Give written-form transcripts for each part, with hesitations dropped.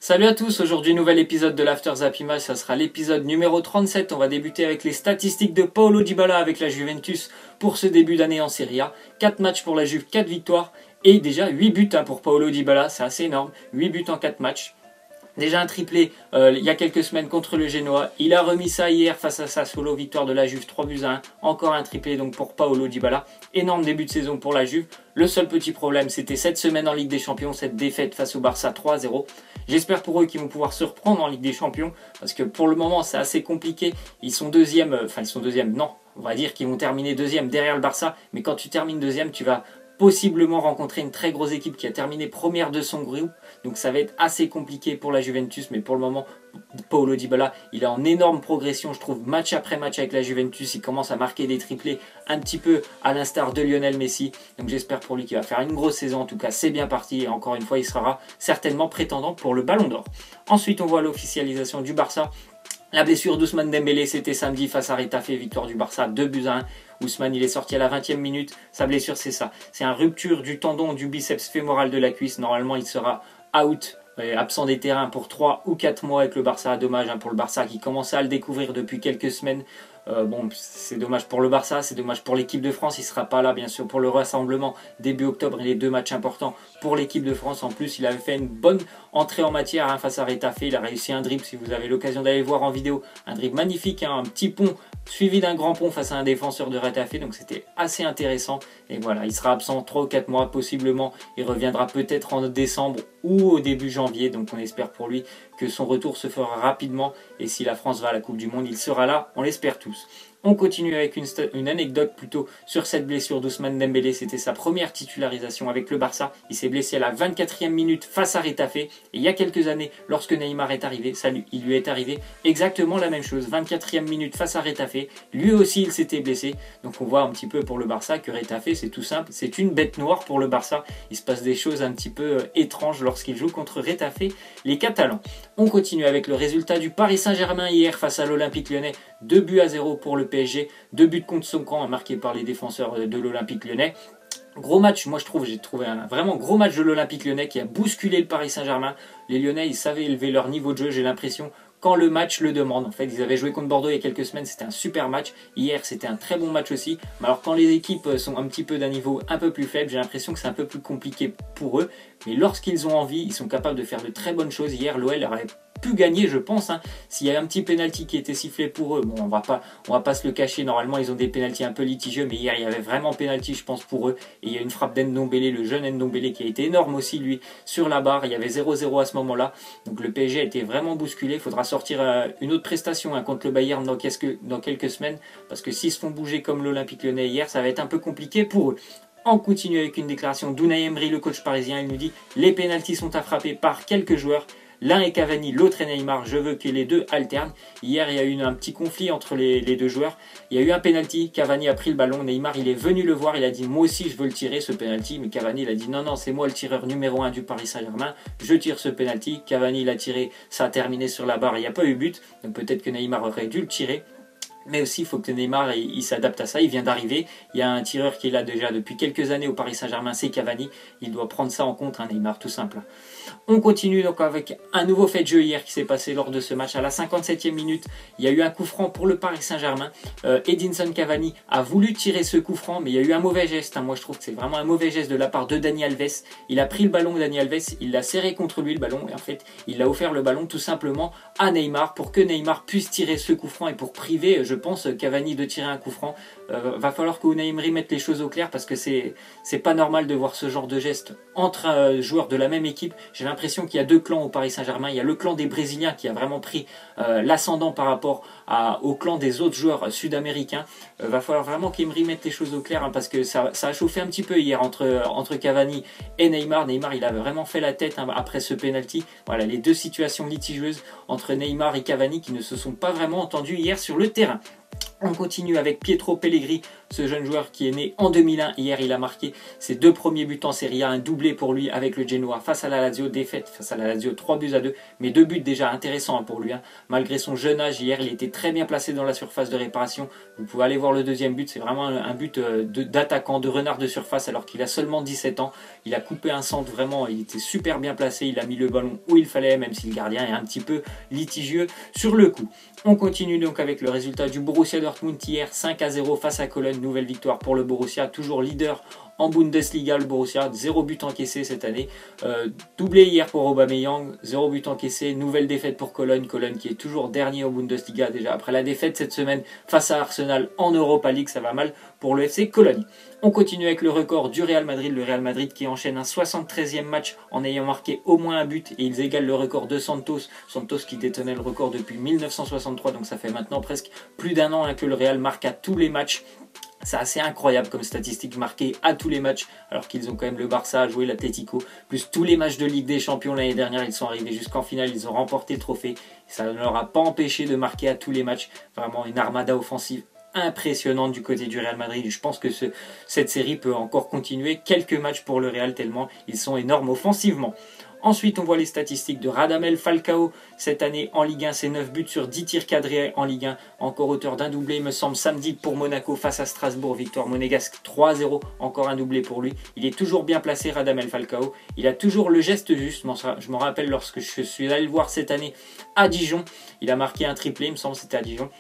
Salut à tous, aujourd'hui nouvel épisode de l'After Zappima, ça sera l'épisode numéro 37. On va débuter avec les statistiques de Paulo Dybala avec la Juventus pour ce début d'année en Serie A. 4 matchs pour la Juve, 4 victoires et déjà 8 buts pour Paulo Dybala, c'est assez énorme, 8 buts en 4 matchs. Déjà un triplé il y a quelques semaines contre le Genoa. Il a remis ça hier face à Sassuolo, victoire de la Juve 3-1. Encore un triplé donc pour Paulo Dybala. Énorme début de saison pour la Juve. Le seul petit problème, c'était cette semaine en Ligue des Champions, cette défaite face au Barça 3-0. J'espère pour eux qu'ils vont pouvoir se reprendre en Ligue des Champions, parce que pour le moment c'est assez compliqué. Ils sont deuxième, non, on va dire qu'ils vont terminer deuxième derrière le Barça. Mais quand tu termines deuxième, tu vas possiblement rencontrer une très grosse équipe qui a terminé première de son groupe, donc ça va être assez compliqué pour la Juventus. Mais pour le moment, Paulo Dybala, il est en énorme progression, je trouve, match après match avec la Juventus. Il commence à marquer des triplés un petit peu à l'instar de Lionel Messi, donc j'espère pour lui qu'il va faire une grosse saison. En tout cas, c'est bien parti et encore une fois, il sera certainement prétendant pour le Ballon d'Or. Ensuite, on voit l'officialisation du Barça. La blessure d'Ousmane Dembélé, c'était samedi face à Retafe, victoire du Barça 2-1. Ousmane, il est sorti à la 20e minute. Sa blessure, c'est ça. C'est une rupture du tendon du biceps fémoral de la cuisse. Normalement, il sera out, absent des terrains pour 3 ou 4 mois avec le Barça. Dommage pour le Barça qui commençait à le découvrir depuis quelques semaines. Bon, c'est dommage pour le Barça, c'est dommage pour l'équipe de France. Il ne sera pas là, bien sûr, pour le rassemblement début octobre et les 2 matchs importants pour l'équipe de France. En plus, il avait fait une bonne entrée en matière face à Retafe. Il a réussi un dribble, si vous avez l'occasion d'aller voir en vidéo. Un dribble magnifique, un petit pont suivi d'un grand pont face à un défenseur de Retafe. Donc c'était assez intéressant. Et voilà, il sera absent 3 ou 4 mois possiblement. Il reviendra peut-être en décembre ou au début janvier. Donc on espère pour lui que son retour se fera rapidement. Et si la France va à la Coupe du Monde, il sera là. On l'espère tous. On continue avec une anecdote plutôt sur cette blessure d'Ousmane Dembélé. C'était sa première titularisation avec le Barça. Il s'est blessé à la 24e minute face à Retafe. Et il y a quelques années, lorsque Neymar est arrivé, il lui est arrivé exactement la même chose. 24e minute face à Retafe. Lui aussi, il s'était blessé. Donc on voit un petit peu pour le Barça que Retafe, c'est tout simple. C'est une bête noire pour le Barça. Il se passe des choses un petit peu étranges lorsqu'il joue contre Retafe, les Catalans. On continue avec le résultat du Paris Saint-Germain hier face à l'Olympique Lyonnais. 2-0 pour le PSG, 2 buts contre son camp marqués par les défenseurs de l'Olympique Lyonnais. Gros match, moi j'ai trouvé un vraiment gros match de l'Olympique Lyonnais qui a bousculé le Paris Saint-Germain. Les Lyonnais, ils savaient élever leur niveau de jeu, j'ai l'impression, quand le match le demande. En fait, ils avaient joué contre Bordeaux il y a quelques semaines, c'était un super match. Hier, c'était un très bon match aussi. Mais alors quand les équipes sont un petit peu d'un niveau un peu plus faible, j'ai l'impression que c'est un peu plus compliqué pour eux. Mais lorsqu'ils ont envie, ils sont capables de faire de très bonnes choses. Hier, l'OL aurait pu gagner, je pense, hein. S'il y a un petit penalty qui était sifflé pour eux, bon, on va pas se le cacher, normalement ils ont des penaltys un peu litigieux, mais hier il y avait vraiment penalty, je pense, pour eux. Et il y a une frappe d'Ndombele, le jeune Ndombele, qui a été énorme aussi, lui, sur la barre. Il y avait 0-0 à ce moment-là, donc le PSG a été vraiment bousculé. Il faudra sortir une autre prestation contre le Bayern dans quelques semaines, parce que s'ils se font bouger comme l'Olympique Lyonnais hier, ça va être un peu compliqué pour eux. On continue avec une déclaration d'Unai Emery, le coach parisien. Il nous dit: les pénaltys sont à frapper par quelques joueurs. L'un est Cavani, l'autre est Neymar. Je veux que les deux alternent. Hier, il y a eu un petit conflit entre les deux joueurs. Il y a eu un penalty. Cavani a pris le ballon. Neymar, il est venu le voir. Il a dit: moi aussi, je veux le tirer, ce penalty. Mais Cavani, il a dit: non, c'est moi le tireur numéro 1 du Paris Saint-Germain. Je tire ce penalty. Cavani l'a tiré. Ça a terminé sur la barre. Il n'y a pas eu but. Donc peut-être que Neymar aurait dû le tirer. Mais aussi, il faut que Neymar il s'adapte à ça. Il vient d'arriver. Il y a un tireur qui est là déjà depuis quelques années au Paris Saint-Germain, c'est Cavani. Il doit prendre ça en compte, Neymar, tout simple. On continue donc avec un nouveau fait de jeu hier qui s'est passé lors de ce match. À la 57e minute, il y a eu un coup franc pour le Paris Saint-Germain. Edinson Cavani a voulu tirer ce coup franc, mais il y a eu un mauvais geste. Moi, je trouve que c'est vraiment un mauvais geste de la part de Dani Alves. Il a pris le ballon, Dani Alves, il l'a serré contre lui, le ballon. Et en fait, il a offert le ballon tout simplement à Neymar pour que Neymar puisse tirer ce coup franc et pour priver, je pense, Cavani de tirer un coup franc. Va falloir que Unai Emery mette les choses au clair, parce que c'est pas normal de voir ce genre de geste entre joueurs de la même équipe. J'ai l'impression qu'il y a 2 clans au Paris Saint-Germain. Il y a le clan des Brésiliens qui a vraiment pris l'ascendant par rapport au clan des autres joueurs sud-américains. Va falloir vraiment qu'Emery mette les choses au clair, parce que ça a chauffé un petit peu hier entre Cavani et Neymar. Neymar, il avait vraiment fait la tête après ce penalty. Voilà, les deux situations litigieuses entre Neymar et Cavani qui ne se sont pas vraiment entendus hier sur le terrain. On continue avec Pietro Pellegrini, ce jeune joueur qui est né en 2001. Hier, il a marqué ses 2 premiers buts en Serie A, un doublé pour lui avec le Genoa face à la Lazio, défaite face à la Lazio 3-2, mais 2 buts déjà intéressants pour lui. Malgré son jeune âge, hier, il était très bien placé dans la surface de réparation. Vous pouvez aller voir le deuxième but, c'est vraiment un but d'attaquant, de renard de surface alors qu'il a seulement 17 ans. Il a coupé un centre, vraiment, il était super bien placé, il a mis le ballon où il fallait, même si le gardien est un petit peu litigieux sur le coup. On continue donc avec le résultat du Borussia Dortmund hier, 5-0 face à Cologne, nouvelle victoire pour le Borussia, toujours leader en Bundesliga, le Borussia, 0 but encaissé cette année. Doublé hier pour Aubameyang, 0 but encaissé. Nouvelle défaite pour Cologne. Cologne qui est toujours dernier en Bundesliga déjà après la défaite cette semaine face à Arsenal en Europa League. Ça va mal pour le FC Cologne. On continue avec le record du Real Madrid. Le Real Madrid qui enchaîne un 73e match en ayant marqué au moins un but. Et ils égalent le record de Santos. Santos qui détenait le record depuis 1963. Donc ça fait maintenant presque plus d'un an que le Real marque à tous les matchs. C'est assez incroyable comme statistique, marquée à tous les matchs, alors qu'ils ont quand même le Barça à jouer, l'Atlético, plus tous les matchs de Ligue des Champions l'année dernière. Ils sont arrivés jusqu'en finale, ils ont remporté le trophée. Ça ne leur a pas empêché de marquer à tous les matchs. Vraiment une armada offensive impressionnante du côté du Real Madrid. Je pense que cette série peut encore continuer. Quelques matchs pour le Real tellement ils sont énormes offensivement. Ensuite, on voit les statistiques de Radamel Falcao. Cette année, en Ligue 1, c'est 9 buts sur 10 tirs cadrés en Ligue 1. Encore auteur d'un doublé, il me semble, samedi pour Monaco face à Strasbourg. Victoire monégasque 3-0. Encore un doublé pour lui. Il est toujours bien placé, Radamel Falcao. Il a toujours le geste juste. Je me rappelle lorsque je suis allé le voir cette année à Dijon. Il a marqué un triplé, il me semble, c'était à Dijon.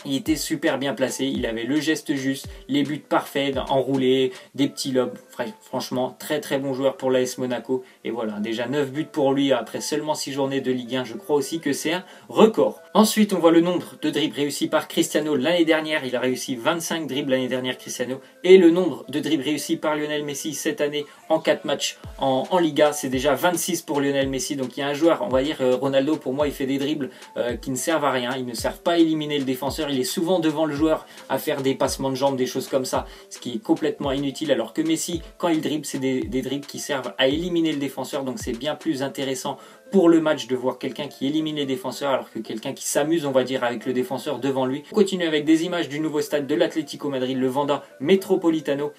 Il était super bien placé, il avait le geste juste, les buts parfaits, enroulés, des petits lobes. Franchement, très très bon joueur pour l'AS Monaco. Et voilà, déjà 9 buts pour lui après seulement 6 journées de Ligue 1. Je crois aussi que c'est un record. Ensuite, on voit le nombre de dribbles réussis par Cristiano l'année dernière. Il a réussi 25 dribbles l'année dernière, Cristiano. Et le nombre de dribbles réussis par Lionel Messi cette année en 4 matchs en Liga, c'est déjà 26 pour Lionel Messi. Donc il y a un joueur, on va dire Ronaldo, pour moi, il fait des dribbles qui ne servent à rien. Ils ne servent pas à éliminer le défenseur. Il est souvent devant le joueur à faire des passements de jambes, des choses comme ça, ce qui est complètement inutile. Alors que Messi, quand il dribble, c'est des dribbles qui servent à éliminer le défenseur. Donc c'est bien plus intéressant pour le match de voir quelqu'un qui élimine les défenseurs alors que quelqu'un qui s'amuse, on va dire, avec le défenseur devant lui. On continue avec des images du nouveau stade de l'Atlético Madrid, le Wanda Metropolitano.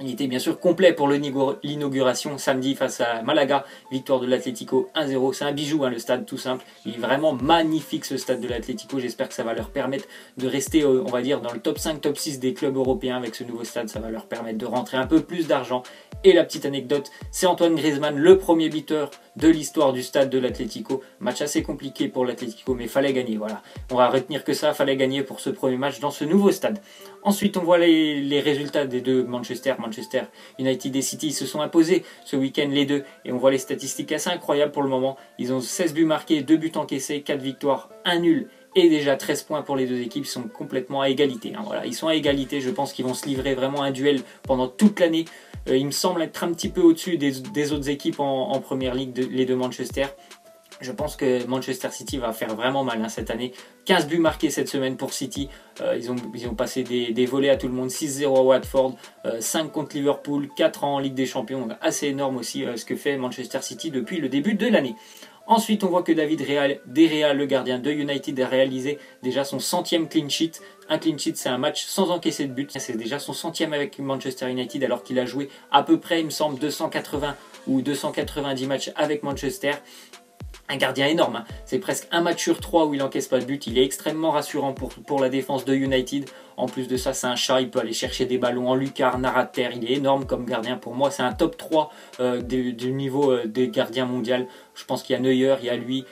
Il était bien sûr complet pour l'inauguration samedi face à Malaga, victoire de l'Atlético 1-0. C'est un bijou, le stade, tout simple. Il est vraiment magnifique ce stade de l'Atlético. J'espère que ça va leur permettre de rester, on va dire, dans le top 5, top 6 des clubs européens avec ce nouveau stade. Ça va leur permettre de rentrer un peu plus d'argent. Et la petite anecdote, c'est Antoine Griezmann, le premier buteur de l'histoire du stade de l'Atlético. Match assez compliqué pour l'Atlético, mais fallait gagner. Voilà, on va retenir que ça, fallait gagner pour ce premier match dans ce nouveau stade. Ensuite, on voit les résultats des deux Manchester United et City se sont imposés ce week-end les deux. Et on voit les statistiques assez incroyables pour le moment. Ils ont 16 buts marqués, 2 buts encaissés, 4 victoires, 1 nul. Et déjà 13 points pour les deux équipes, ils sont complètement à égalité. Voilà, ils sont à égalité, je pense qu'ils vont se livrer vraiment un duel pendant toute l'année. Il me semble être un petit peu au-dessus des autres équipes en Première Ligue, les deux Manchester. Je pense que Manchester City va faire vraiment mal cette année. 15 buts marqués cette semaine pour City. Ils ont passé des volets à tout le monde. 6-0 à Watford, 5 contre Liverpool, 4 en Ligue des Champions. Donc assez énorme aussi ce que fait Manchester City depuis le début de l'année. Ensuite, on voit que David De Gea, le gardien de United, a réalisé déjà son 100e clean sheet. Un clean sheet, c'est un match sans encaisser de but. C'est déjà son 100e avec Manchester United, alors qu'il a joué à peu près, il me semble, 280 ou 290 matchs avec Manchester. Un gardien énorme, c'est presque un match sur 3 où il n'encaisse pas de but. Il est extrêmement rassurant pour la défense de United. En plus de ça, c'est un chat, il peut aller chercher des ballons en lucarne, à ras de terre. Il est énorme comme gardien. Pour moi, c'est un top 3 du niveau des gardiens mondial. Je pense qu'il y a Neuer, il y a lui.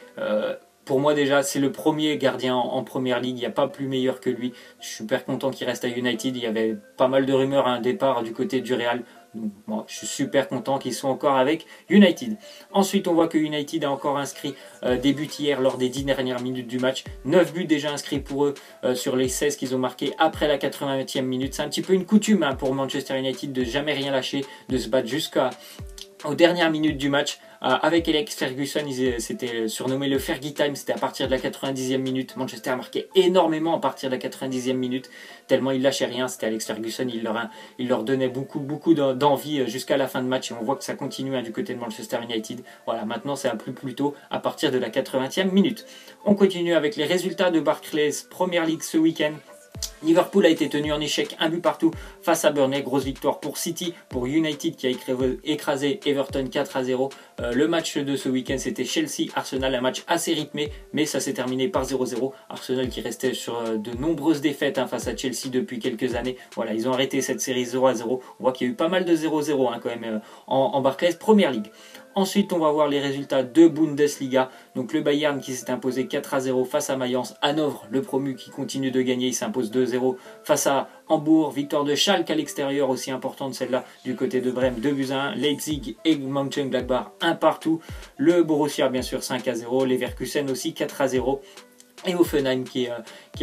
Pour moi déjà, c'est le premier gardien en Première Ligue. Il n'y a pas plus meilleur que lui. Je suis super content qu'il reste à United. Il y avait pas mal de rumeurs à un départ du côté du Real. Donc, moi, je suis super content qu'ils soient encore avec United. Ensuite, on voit que United a encore inscrit des buts hier lors des 10 dernières minutes du match. 9 buts déjà inscrits pour eux sur les 16 qu'ils ont marqués après la 80e minute. C'est un petit peu une coutume pour Manchester United de jamais rien lâcher, de se battre jusqu'aux dernières minutes du match. Avec Alex Ferguson, c'était surnommé le Fergie Time, c'était à partir de la 90e minute. Manchester marquait énormément à partir de la 90e minute, tellement il lâchait rien. C'était Alex Ferguson, il leur donnait beaucoup d'envie jusqu'à la fin de match. Et on voit que ça continue du côté de Manchester United. Voilà, maintenant c'est un peu plus tôt, à partir de la 80e minute. On continue avec les résultats de Barclays Premier League ce week-end. Liverpool a été tenu en échec, un but partout face à Burnley. Grosse victoire pour City, pour United qui a écrasé Everton 4-0. Le match de ce week-end, c'était Chelsea-Arsenal, un match assez rythmé, mais ça s'est terminé par 0-0. Arsenal qui restait sur de nombreuses défaites face à Chelsea depuis quelques années. Voilà, ils ont arrêté cette série 0-0. On voit qu'il y a eu pas mal de 0-0 quand même en Barclays Premier League. Ensuite, on va voir les résultats de Bundesliga. Donc le Bayern qui s'est imposé 4-0 face à Mayence. Hanovre, le promu qui continue de gagner, il s'impose 2-0 face à Hambourg. Victoire de Schalke à l'extérieur, aussi importante celle-là du côté de Brême, 2-1. Leipzig et Mönchengladbach, 1 partout. Le Borussia, bien sûr, 5-0. Leverkusen aussi, 4-0. Et Hoffenheim qui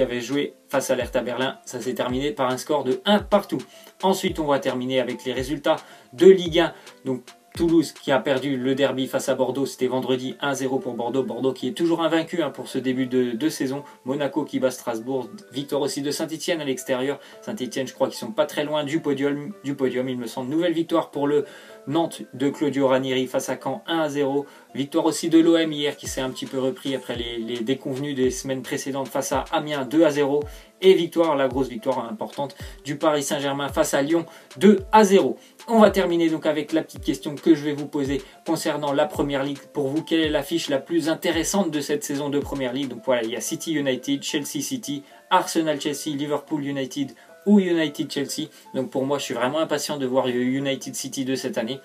avait joué face à l'Hertha Berlin, ça s'est terminé par un score de 1 partout. Ensuite, on va terminer avec les résultats de Ligue 1. Donc Toulouse qui a perdu le derby face à Bordeaux, c'était vendredi 1-0 pour Bordeaux. Bordeaux qui est toujours invaincu pour ce début de saison. Monaco qui bat Strasbourg. Victoire aussi de Saint-Etienne à l'extérieur. Saint-Etienne, je crois qu'ils sont pas très loin du podium, il me semble. Nouvelle victoire pour le Nantes de Claudio Ranieri face à Caen, 1-0. Victoire aussi de l'OM hier qui s'est un petit peu repris après les déconvenues des semaines précédentes face à Amiens, 2-0. Et victoire, la grosse victoire importante du Paris Saint-Germain face à Lyon, 2-0. On va terminer donc avec la petite question que je vais vous poser concernant la Première Ligue. Pour vous, quelle est l'affiche la plus intéressante de cette saison de Première Ligue? Donc voilà, il y a City United, Chelsea City, Arsenal Chelsea, Liverpool United ou United Chelsea. Donc pour moi, je suis vraiment impatient de voir United City de cette année.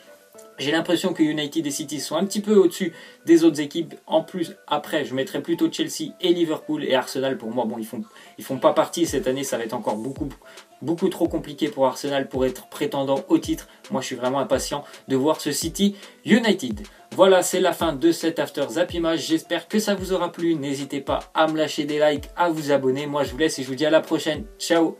J'ai l'impression que United et City sont un petit peu au-dessus des autres équipes. En plus, après, je mettrais plutôt Chelsea et Liverpool et Arsenal. Pour moi, bon, ils font pas partie cette année. Ça va être encore beaucoup trop compliqué pour Arsenal pour être prétendant au titre. Moi, je suis vraiment impatient de voir ce City United. Voilà, c'est la fin de cet After Zap Image. J'espère que ça vous aura plu. N'hésitez pas à me lâcher des likes, à vous abonner. Moi, je vous laisse et je vous dis à la prochaine. Ciao!